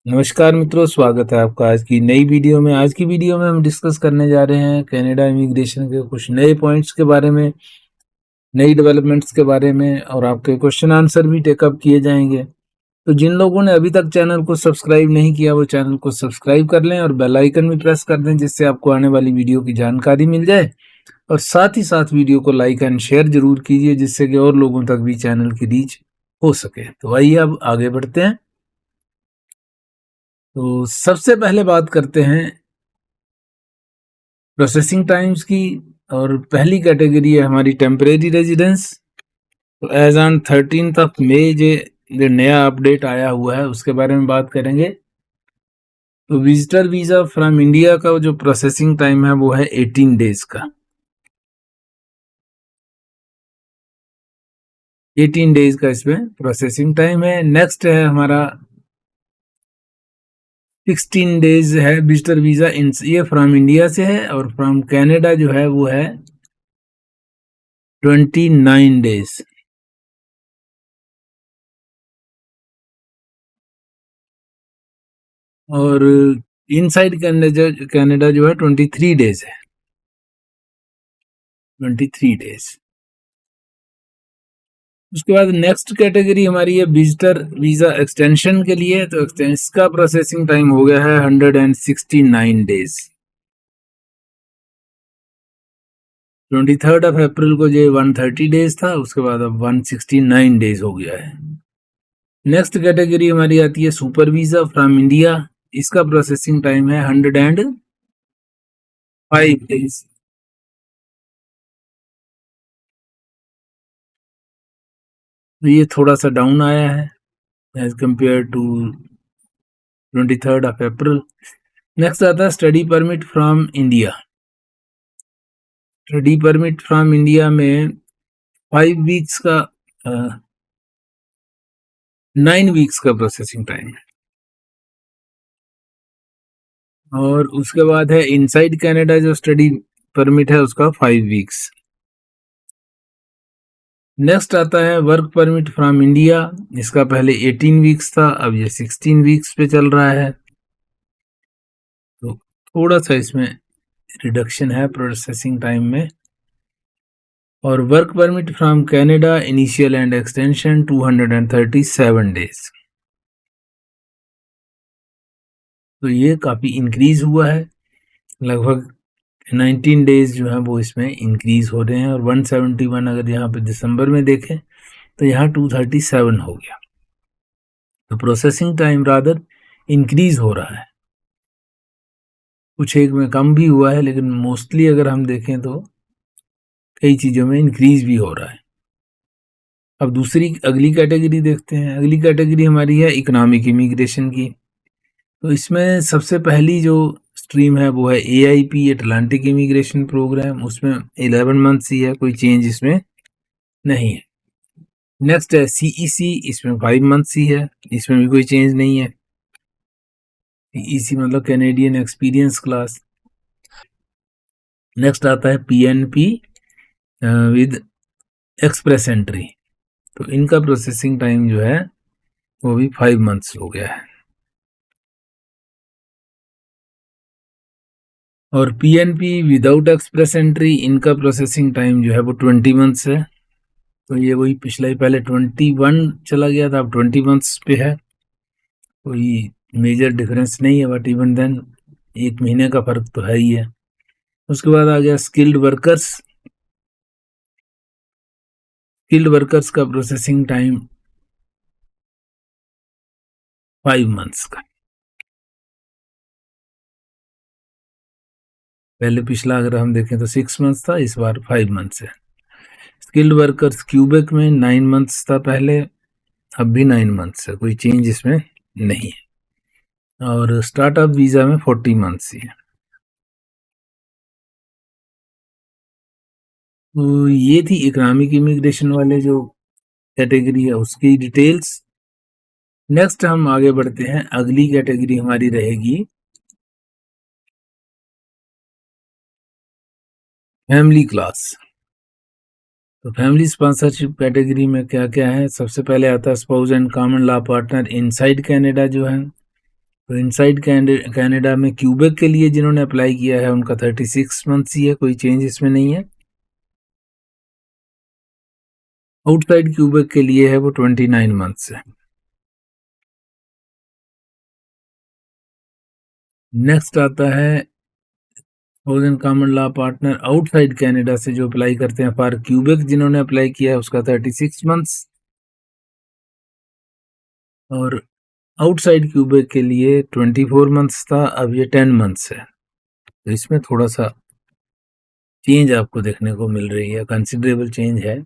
नमस्कार मित्रों, स्वागत है आपका आज की नई वीडियो में। आज की वीडियो में हम डिस्कस करने जा रहे हैं कनाडा इमिग्रेशन के कुछ नए पॉइंट्स के बारे में, नई डेवलपमेंट्स के बारे में, और आपके क्वेश्चन आंसर भी टेकअप किए जाएंगे। तो जिन लोगों ने अभी तक चैनल को सब्सक्राइब नहीं किया वो चैनल को सब्सक्राइब कर लें और बेल आइकन भी प्रेस कर दें, जिससे आपको आने वाली वीडियो की जानकारी मिल जाए। और साथ ही साथ वीडियो को लाइक एंड शेयर जरूर कीजिए, जिससे कि और लोगों तक भी चैनल की रीच हो सके। तो आइए अब आगे बढ़ते हैं। तो सबसे पहले बात करते हैं प्रोसेसिंग टाइम्स की, और पहली कैटेगरी है हमारी टेम्परेरी रेजिडेंस। तो एज ऑन 13 मई जो नया अपडेट आया हुआ है उसके बारे में बात करेंगे। तो विजिटर वीजा फ्रॉम इंडिया का जो प्रोसेसिंग टाइम है वो है 18 डेज का। 18 डेज का इसमें प्रोसेसिंग टाइम है। नेक्स्ट है हमारा 16 डेज है विजिटर वीजा, ये फ्रॉम इंडिया से है, और फ्रॉम कनाडा जो है वो है 29 डेज। और इनसाइड कनाडा जो है 23 डेज है। 23 डेज। उसके बाद नेक्स्ट कैटेगरी हमारी है विजिटर वीजा एक्सटेंशन के लिए। तो इसका प्रोसेसिंग टाइम हो गया है 169 डेज। 23 अप्रैल को जो 130 डेज था, उसके बाद अब 169 डेज हो गया है। नेक्स्ट कैटेगरी हमारी आती है सुपर वीजा फ्रॉम इंडिया। इसका प्रोसेसिंग टाइम है 105 डेज। तो ये थोड़ा सा डाउन आया है as compared to 23 April. Next आता है study permit from India. Study permit from India में 5 वीक्स का 9 वीक्स का प्रोसेसिंग टाइम है। और उसके बाद है इनसाइड कनाडा जो स्टडी परमिट है उसका 5 वीक्स। नेक्स्ट आता है वर्क परमिट फ्रॉम इंडिया। इसका पहले 18 वीक्स था, अब ये 16 वीक्स पे चल रहा है। तो थोड़ा सा इसमें रिडक्शन है प्रोसेसिंग टाइम में। और work permit from Canada initial and extension 237 days. तो ये काफ़ी इंक्रीज हुआ है, लगभग 19 डेज जो है वो इसमें इंक्रीज हो रहे हैं। और 171 अगर यहाँ पे दिसंबर में देखें तो यहाँ 237 हो गया। तो प्रोसेसिंग टाइम रादर इंक्रीज हो रहा है। कुछ एक में कम भी हुआ है, लेकिन मोस्टली अगर हम देखें तो कई चीज़ों में इंक्रीज भी हो रहा है। अब अगली कैटेगरी देखते हैं। अगली कैटेगरी हमारी है इकोनॉमिक इमिग्रेशन की। तो इसमें सबसे पहली जो स्ट्रीम है वो है AIP अटलांटिक इमिग्रेशन प्रोग्राम। उसमें 11 मंथ्स ही है, कोई चेंज इसमें नहीं है। नेक्स्ट है CEC, इसमें 5 मंथ्स ही है, इसमें भी कोई चेंज नहीं है। CEC मतलब कैनेडियन एक्सपीरियंस क्लास। नेक्स्ट आता है PNP विद एक्सप्रेस एंट्री। तो इनका प्रोसेसिंग टाइम जो है वो भी 5 मंथ्स हो गया है। और PNP विदाउट एक्सप्रेस एंट्री, इनका प्रोसेसिंग टाइम जो है वो 20 मंथ्स है। तो ये वही पिछला ही, पहले 21 चला गया था, अब 20 मंथ्स पे है। कोई मेजर डिफरेंस नहीं है, बट इवन देन 1 महीने का फर्क तो है ही है। उसके बाद आ गया स्किल्ड वर्कर्स। स्किल्ड वर्कर्स का प्रोसेसिंग टाइम 5 मंथ्स का। पहले पिछला अगर हम देखें तो 6 मंथ्स था, इस बार 5 मंथ्स है। स्किल्ड वर्कर्स क्यूबेक में 9 मंथ्स था पहले, अब भी 9 मंथ्स है, कोई चेंज इसमें नहीं है। और स्टार्टअप वीज़ा में 40 मंथ्स ही है। तो ये थी इकोनॉमिक इमिग्रेशन वाले जो कैटेगरी है उसकी डिटेल्स। नेक्स्ट हम आगे बढ़ते हैं। अगली कैटेगरी हमारी रहेगी फैमिली क्लास। तो फैमिली स्पॉन्सरशिप कैटेगरी में क्या क्या है? सबसे पहले आता है spouse and common law partner inside Canada जो है, तो इनसाइड कनाडा में क्यूबेक के लिए जिन्होंने अप्लाई किया है उनका 36 मंथ्स ही है, कोई चेंज इसमें नहीं है। आउटसाइड क्यूबेक के लिए है वो 29 मंथ्स है। नेक्स्ट आता है thousand common law partner outside Canada से जो अप्लाई करते हैं फॉर क्यूबेक, जिन्होंने अप्लाई किया है उसका 36 मंथ्स, और आउटसाइड क्यूबेक के लिए 24 मंथ्स था, अब ये 10 मंथ्स है। तो इसमें थोड़ा सा चेंज आपको देखने को मिल रही है, कंसिडरेबल चेंज है।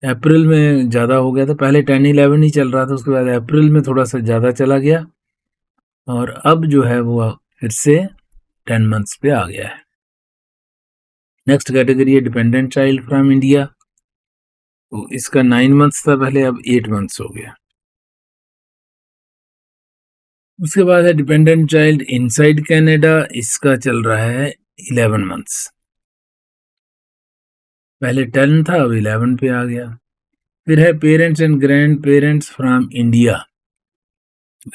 अप्रैल में ज़्यादा हो गया था, पहले 10-11 ही चल रहा था, उसके बाद अप्रैल में थोड़ा सा ज़्यादा चला गया और अब जो है वो फिर से 10 मंथ्स पे आ गया है। नेक्स्ट कैटेगरी है डिपेंडेंट चाइल्ड फ्रॉम इंडिया, तो इसका 9 मंथ्स था पहले, अब 8 मंथ्स हो गया। उसके बाद है डिपेंडेंट चाइल्ड इनसाइड कनाडा, इसका चल रहा है 11 मंथ्स, पहले 10 था अब 11 पे आ गया। फिर है parents and grand parents from India,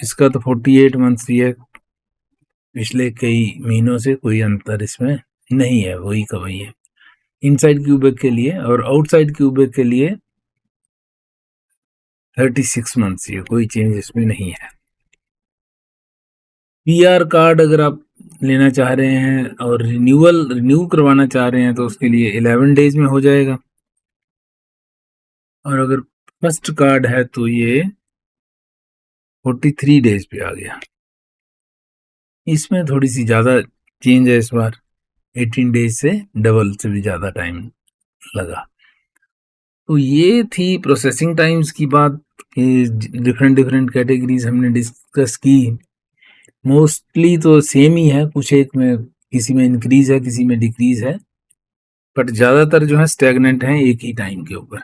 इसका तो 48 मंथ्स ही है, पिछले कई महीनों से कोई अंतर इसमें नहीं है, वही का वही है इनसाइड क्यूबेक के लिए, और आउटसाइड क्यूबेक के लिए 36 मंथ्स ही है, कोई चेंज इसमें नहीं है। पीआर कार्ड अगर आप लेना चाह रहे हैं और रिन्यू करवाना चाह रहे हैं तो उसके लिए 11 डेज में हो जाएगा, और अगर फर्स्ट कार्ड है तो ये 43 डेज पे आ गया। इसमें थोड़ी सी ज़्यादा चेंज है इस बार, 18 डेज से डबल से भी ज़्यादा टाइम लगा। तो ये थी प्रोसेसिंग टाइम्स की बात, डिफरेंट कैटेगरीज हमने डिस्कस की। मोस्टली तो सेम ही है, कुछ एक में किसी में इंक्रीज है किसी में डिक्रीज है, बट ज़्यादातर जो है स्टैग्नेंट हैं एक ही टाइम के ऊपर।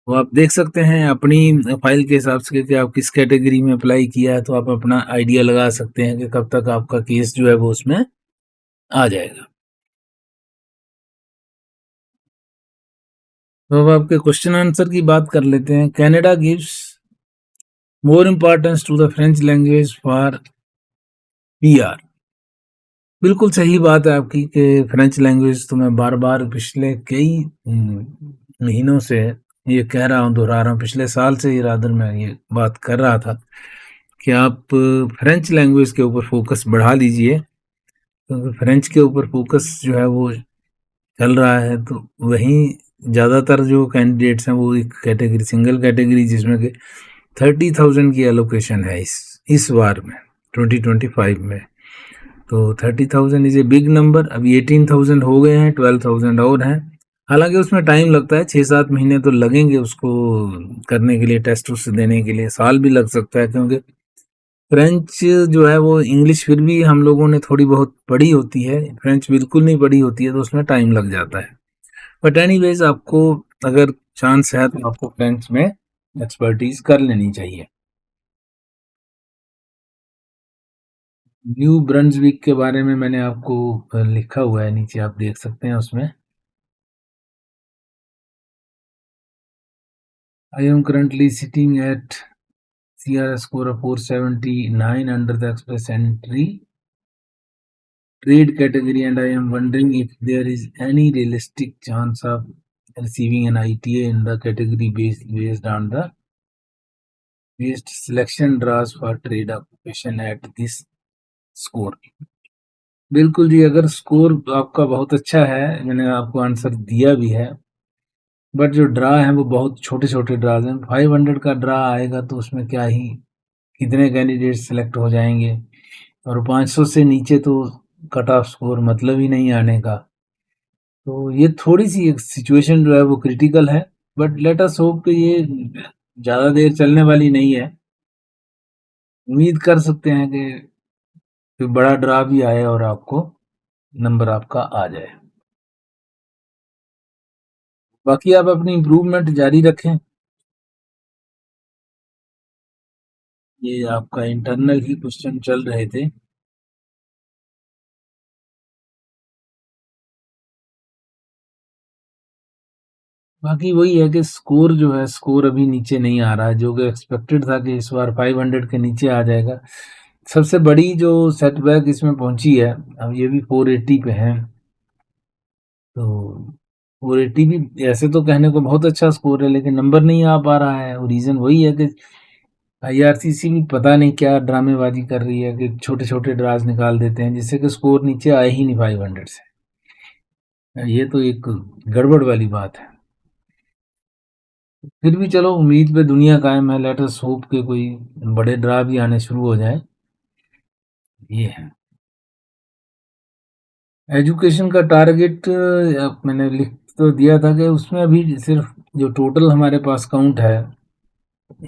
तो आप देख सकते हैं अपनी फाइल के हिसाब से कि आप किस कैटेगरी में अप्लाई किया है, तो आप अपना आइडिया लगा सकते हैं कि कब तक आपका केस जो है वो उसमें आ जाएगा। तो अब आपके क्वेश्चन आंसर की बात कर लेते हैं। Canada gives more importance to the French language for PR, बिल्कुल सही बात है आपकी कि फ्रेंच लैंग्वेज तो मैं बार बार पिछले कई महीनों से ये कह रहा हूँ, दोहरा रहा हूँ, पिछले साल से ये रादर मैं ये बात कर रहा था कि आप फ्रेंच लैंग्वेज के ऊपर फोकस बढ़ा लीजिए, क्योंकि फ्रेंच के ऊपर फोकस जो है वो चल रहा है। तो वहीं ज़्यादातर जो कैंडिडेट्स हैं वो एक कैटेगरी, सिंगल कैटेगरी, जिसमें कि 30,000 की एलोकेशन है इस बार में 2025 में। तो 30,000 इज़ ए बिग नंबर। अभी 18,000 हो गए हैं, 12,000 और हैं। हालांकि उसमें टाइम लगता है, 6-7 महीने तो लगेंगे उसको करने के लिए, टेस्ट उस्ट देने के लिए साल भी लग सकता है, क्योंकि फ्रेंच जो है वो इंग्लिश फिर भी हम लोगों ने थोड़ी बहुत पढ़ी होती है, फ्रेंच बिल्कुल नहीं पढ़ी होती है, तो उसमें टाइम लग जाता है। बट एनीवेज आपको अगर चांस है तो आपको फ्रेंच में एक्सपर्टीज कर लेनी चाहिए। न्यू ब्रंसविक के बारे में मैंने आपको लिखा हुआ है नीचे, आप देख सकते हैं उसमें। I am currently sitting at CRS score of 479 under the express entry trade category, and I am wondering if there is any realistic chance of receiving an ITA in the category based on the based selection draws for trade occupation at this score। बिल्कुल जी, अगर score आपका बहुत अच्छा है, मैंने आपको answer दिया भी है, बट जो ड्रा है वो बहुत छोटे छोटे ड्राज हैं। 500 का ड्रा आएगा तो उसमें क्या ही कितने कैंडिडेट सेलेक्ट हो जाएंगे, और 500 से नीचे तो कट ऑफ स्कोर मतलब ही नहीं आने का। तो ये थोड़ी सी एक सिचुएशन जो है वो क्रिटिकल है, बट लेट अस होप कि ये ज़्यादा देर चलने वाली नहीं है। उम्मीद कर सकते हैं कि कोई बड़ा ड्रा भी आए और आपको नंबर आपका आ जाए। बाकी आप अपनी इम्प्रूवमेंट जारी रखें। ये आपका इंटरनल ही क्वेश्चन चल रहे थे। बाकी वही है कि स्कोर जो है, स्कोर अभी नीचे नहीं आ रहा है, जो कि एक्सपेक्टेड था कि इस बार 500 के नीचे आ जाएगा। सबसे बड़ी जो सेटबैक इसमें पहुंची है, अब ये भी 480 पे है, तो 480 भी ऐसे तो कहने को बहुत अच्छा स्कोर है, लेकिन नंबर नहीं आ पा रहा है। और रीज़न वही है कि आईआरसीसी भी पता नहीं क्या ड्रामेबाजी कर रही है कि छोटे-छोटे ड्रास निकाल देते हैं, जिससे कि स्कोर नीचे आए ही नहीं 500 से। ये तो एक गड़बड़ वाली बात है। फिर भी चलो, उम्मीद पे दुनिया कायम है। लेट अस होप कि कोई बड़े ड्रा भी आने शुरू हो जाएँ, ये है। एजुकेशन का टारगेट मैंने लिख तो दिया था कि उसमें अभी सिर्फ जो टोटल हमारे पास काउंट है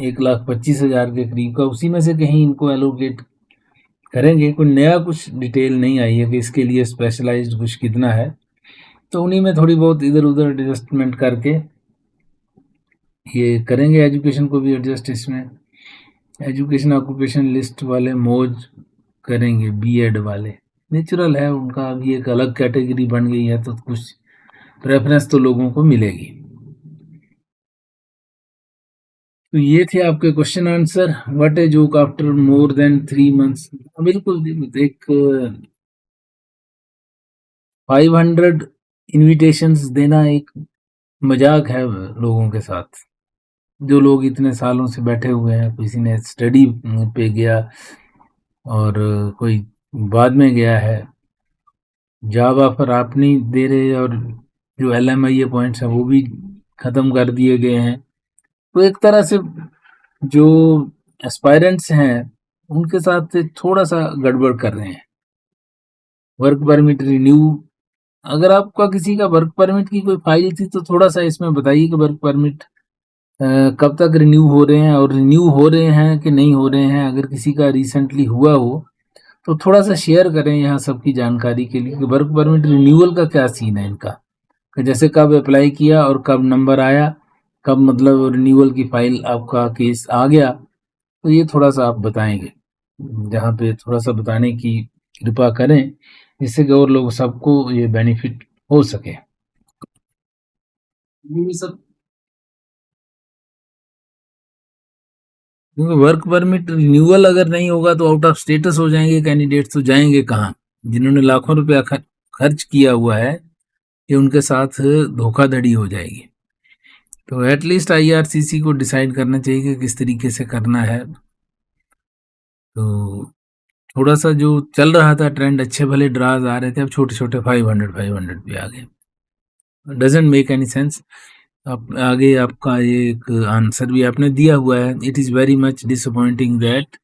1,25,000 के करीब का, उसी में से कहीं इनको एलोकेट करेंगे। कोई नया कुछ डिटेल नहीं आई है कि इसके लिए स्पेशलाइज्ड कुछ कितना है, तो उन्हीं में थोड़ी बहुत इधर-उधर एडजस्टमेंट करके ये करेंगे। एजुकेशन को भी एडजस्ट इसमें एजुकेशन ऑक्यूपेशन लिस्ट वाले मौज करेंगे, बीएड वाले नेचुरल है, उनका अभी एक अलग कैटेगरी बन गई है, तो कुछ प्रेफरेंस तो लोगों को मिलेगी। तो ये थे आपके question answer. What a joke after more than 3 months. बिल्कुल, एक 500 इनविटेशंस देना एक मजाक है लोगों के साथ। जो लोग इतने सालों से बैठे हुए हैं, किसी ने स्टडी पे गया और कोई बाद में गया है, जॉब ऑफर आप नहीं दे रहे, और जो LMIA पॉइंट्स हैं वो भी ख़त्म कर दिए गए हैं। तो एक तरह से जो एस्पायरेंट्स हैं उनके साथ थोड़ा सा गड़बड़ कर रहे हैं। वर्क परमिट रिन्यू, अगर आपका किसी का वर्क परमिट की कोई फाइल थी तो थोड़ा सा इसमें बताइए कि वर्क परमिट कब तक रिन्यू हो रहे हैं, और रिन्यू हो रहे हैं कि नहीं हो रहे हैं। अगर किसी का रिसेंटली हुआ हो तो थोड़ा सा शेयर करें यहाँ सबकी जानकारी के लिए कि वर्क परमिट रिन्यूअल का क्या सीन है इनका, कि जैसे कब अप्लाई किया और कब नंबर आया, कब मतलब रिन्यूअल की फाइल आपका केस आ गया। तो ये थोड़ा सा आप बताएंगे, जहाँ पे थोड़ा सा बताने की कृपा करें, जिससे कि और लोग सबको ये बेनिफिट हो सके। ये सब, क्योंकि वर्क परमिट रिन्यूअल अगर नहीं होगा तो आउट ऑफ स्टेटस हो जाएंगे कैंडिडेट्स, तो जाएंगे कहाँ? जिन्होंने लाखों रुपया खर्च किया हुआ है, ये उनके साथ धोखाधड़ी हो जाएगी। तो एटलीस्ट आईआरसीसी को डिसाइड करना चाहिए कि किस तरीके से करना है। तो थोड़ा सा जो चल रहा था ट्रेंड, अच्छे भले ड्राज आ रहे थे, अब छोटे छोटे 500 पे आ गए। Doesn't make any sense. आप आगे आपका ये एक आंसर भी आपने दिया हुआ है, it is very much disappointing that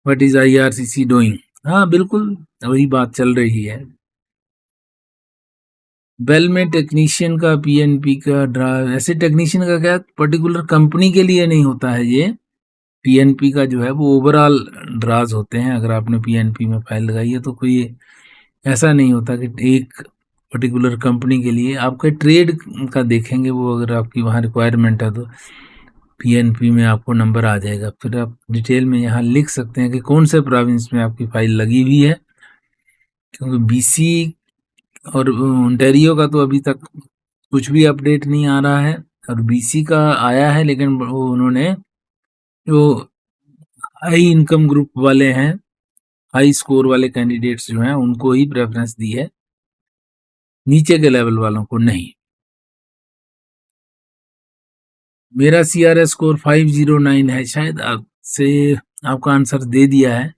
what is IRCC doing. हाँ बिल्कुल, वही बात चल रही है। बेल में टेक्नीशियन का पीएनपी का ड्रा, ऐसे टेक्नीशियन का क्या पर्टिकुलर कंपनी के लिए नहीं होता है ये। पीएनपी का जो है वो ओवरऑल ड्राज होते हैं। अगर आपने पीएनपी में फाइल लगाई है तो कोई ऐसा नहीं होता कि एक पर्टिकुलर कंपनी के लिए। आपके ट्रेड का देखेंगे वो, अगर आपकी वहाँ रिक्वायरमेंट है तो पीएनपी में आपको नंबर आ जाएगा। फिर आप डिटेल में यहाँ लिख सकते हैं कि कौन से प्रोविंस में आपकी फाइल लगी हुई है, क्योंकि बीसी और ओंटारियो का तो अभी तक कुछ भी अपडेट नहीं आ रहा है। और बीसी का आया है, लेकिन वो उन्होंने जो हाई इनकम ग्रुप वाले हैं, हाई स्कोर वाले कैंडिडेट्स जो हैं उनको ही प्रेफरेंस दी है, नीचे के लेवल वालों को नहीं। मेरा CRS स्कोर 509 है, शायद आपसे आपका आंसर दे दिया है,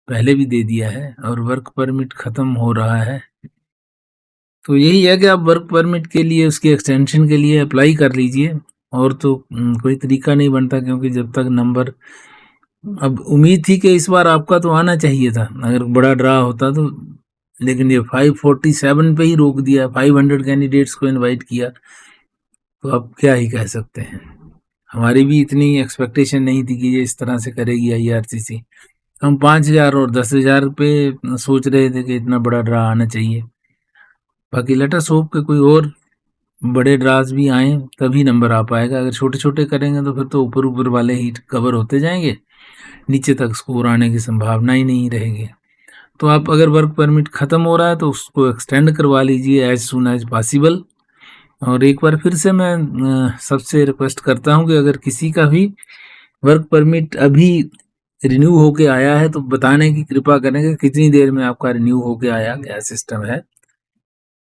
पहले भी दे दिया है। और वर्क परमिट खत्म हो रहा है, तो यही है कि आप वर्क परमिट के लिए, उसके एक्सटेंशन के लिए अप्लाई कर लीजिए। और तो कोई तरीका नहीं बनता, क्योंकि जब तक नंबर, अब उम्मीद थी कि इस बार आपका तो आना चाहिए था अगर बड़ा ड्रा होता तो, लेकिन ये 547 पे ही रोक दिया, 500 कैंडिडेट्स को इनवाइट किया, तो अब क्या ही कह सकते हैं। हमारी भी इतनी एक्सपेक्टेशन नहीं थी कि ये इस तरह से करेगी आईआरसीसी। हम 5,000 और 10,000 पे सोच रहे थे कि इतना बड़ा ड्रा आना चाहिए। बाकी लेट अस होप के कोई और बड़े ड्रास भी आए, तभी नंबर आ पाएगा। अगर छोटे छोटे करेंगे तो फिर तो ऊपर ऊपर वाले ही कवर होते जाएंगे, नीचे तक स्कोर आने की संभावना ही नहीं रहेगी। तो आप अगर वर्क परमिट ख़त्म हो रहा है तो उसको एक्सटेंड करवा लीजिए एज सून एज पॉसिबल, और एक बार फिर से मैं सबसे रिक्वेस्ट करता हूँ कि अगर किसी का भी वर्क परमिट अभी रिन्यू होके आया है तो बताने की कृपा करें कि कितनी देर में आपका रिन्यू होके आया, क्या सिस्टम है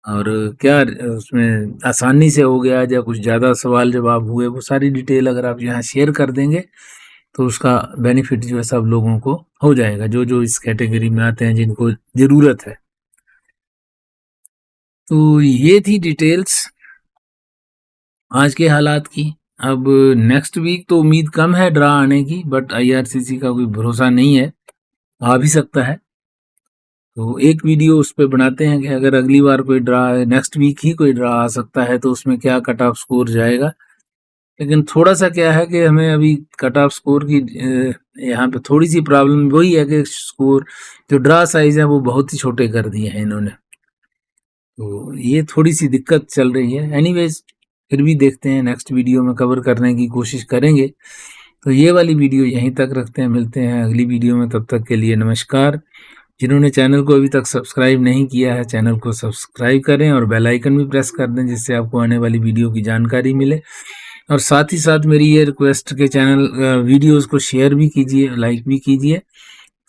और क्या उसमें आसानी से हो गया या कुछ ज़्यादा सवाल जवाब हुए, वो सारी डिटेल अगर आप यहाँ शेयर कर देंगे तो उसका बेनिफिट जो है सब लोगों को हो जाएगा, जो इस कैटेगरी में आते हैं जिनको ज़रूरत है। तो ये थी डिटेल्स आज के हालात की। अब नेक्स्ट वीक तो उम्मीद कम है ड्रा आने की, बट आईआरसीसी का कोई भरोसा नहीं है, आ भी सकता है। तो एक वीडियो उस पे बनाते हैं कि अगर अगली बार कोई ड्रा नेक्स्ट वीक ही कोई ड्रा आ सकता है तो उसमें क्या कट ऑफ स्कोर जाएगा। लेकिन थोड़ा-सा क्या है कि हमें अभी कट ऑफ स्कोर की यहाँ पे थोड़ी-सी प्रॉब्लम वही है कि स्कोर जो ड्रा साइज़ है वो बहुत ही छोटे कर दिए हैं इन्होंने। तो ये थोड़ी-सी दिक्कत चल रही है। एनीवेज़ फिर भी देखते हैं, नेक्स्ट वीडियो में कवर करने की कोशिश करेंगे। तो ये वाली वीडियो यहीं तक रखते हैं, मिलते हैं अगली वीडियो में, तब तक के लिए नमस्कार। जिन्होंने चैनल को अभी तक सब्सक्राइब नहीं किया है, चैनल को सब्सक्राइब करें और बेल आइकन भी प्रेस कर दें जिससे आपको आने वाली वीडियो की जानकारी मिले। और साथ ही साथ मेरी ये रिक्वेस्ट के चैनल वीडियोज़ को शेयर भी कीजिए, लाइक भी कीजिए।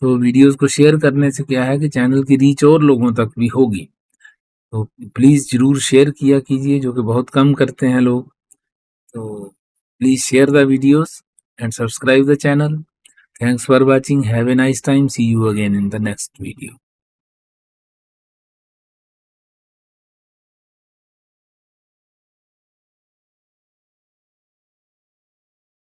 तो वीडियोज़ को शेयर करने से क्या है कि चैनल की रीच और लोगों तक भी होगी। तो प्लीज़ ज़रूर शेयर किया कीजिए, जो कि बहुत कम करते हैं लोग। तो please share the videos and subscribe the channel. Thanks for watching. Have a nice time. See you again in the next video.